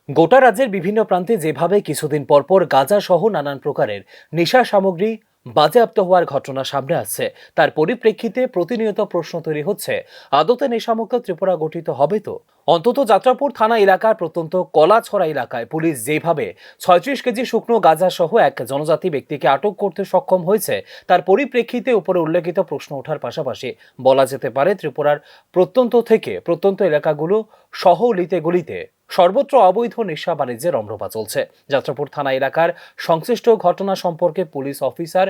গোটা রাজ্যের বিভিন্ন প্রান্তে যেভাবে কিছুদিন পরপর গাঁজা সহ নানান প্রকারের নেশা সামগ্রী বাজেয়াপ্ত হওয়ার ঘটনা সামনে আসছে, তার পরিপ্রেক্ষিতে প্রতিনিয়ত প্রশ্ন তৈরি হচ্ছে, আদতে নেশামুক্ত ত্রিপুরা গঠিত হবে তো? অন্তত যাত্রাপুর থানা এলাকার প্রত্যন্ত কলাছড়া এলাকায় পুলিশ যেভাবে 36 কেজি শুকনো গাঁজা সহ এক জনজাতি ব্যক্তিকে আটক করতে সক্ষম হয়েছে, তার পরিপ্রেক্ষিতে উপরে উল্লেখিত প্রশ্ন ওঠার পাশাপাশি বলা যেতে পারে ত্রিপুরার প্রত্যন্ত থেকে প্রত্যন্ত এলাকাগুলো সহ অলিতে গলিতে সর্বত্র অবৈধ নেশা বাণিজ্যের রমরমা চলছে। যাত্রাপুর থানা এলাকার সংশ্লিষ্ট ঘটনা সম্পর্কে পুলিশ অফিসার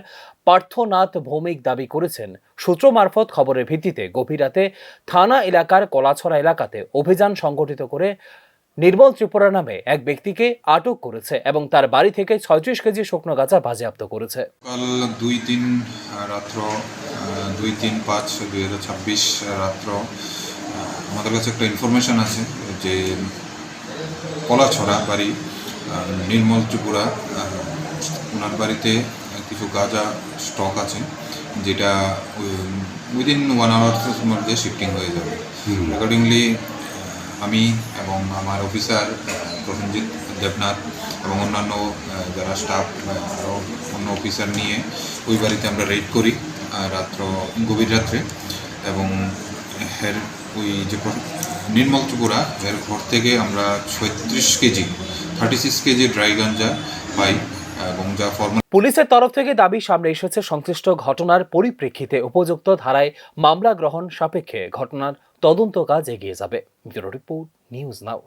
পার্থনাথ ভৌমিক দাবি করেছেন, সূত্র মারফত খবরের ভিত্তিতে গভীর রাতে থানা এলাকার কলাছড়া এলাকাতে অভিযান সংগঠিত করে নির্মল ত্রিপুরা নামে এক ব্যক্তিকে আটক করেছে এবং তার বাড়ি থেকে 36 কেজি শুকনো গাঁজা বাজেয়াপ্ত করেছে। কাল 2-3 রাত্র 2-3-5-2026 রাত্র আমাদের কাছে একটা ইনফরমেশন আছে যে কলাছড়া বাড়ি নির্মল ত্রিপুরা, ওনার বাড়িতে কিছু গাঁজা স্টক আছে যেটা উইদিন 1 আওয়ার্সের মধ্যে শিফটিং হয়ে যাবে। অ্যাকর্ডিংলি আমি এবং আমার অফিসার প্রসেনজিৎ দেবনাথ এবং অন্যান্য যারা স্টাফ আরও অন্য অফিসার নিয়ে ওই বাড়িতে আমরা রেড করি গভীর রাত্রে, এবং এর ওই যে নির্মল ত্রিপুরা এর ঘর থেকে আমরা 36 কেজি ড্রাই গাঞ্জা পাই এবং যা ফর্মাল। পুলিশের তরফ থেকে দাবি সামনে এসেছে, সংশ্লিষ্ট ঘটনার পরিপ্রেক্ষিতে উপযুক্ত ধারায় মামলা গ্রহণ সাপেক্ষে ঘটনার তদন্ত কাজ এগিয়ে যাবে। Bureau report, news now.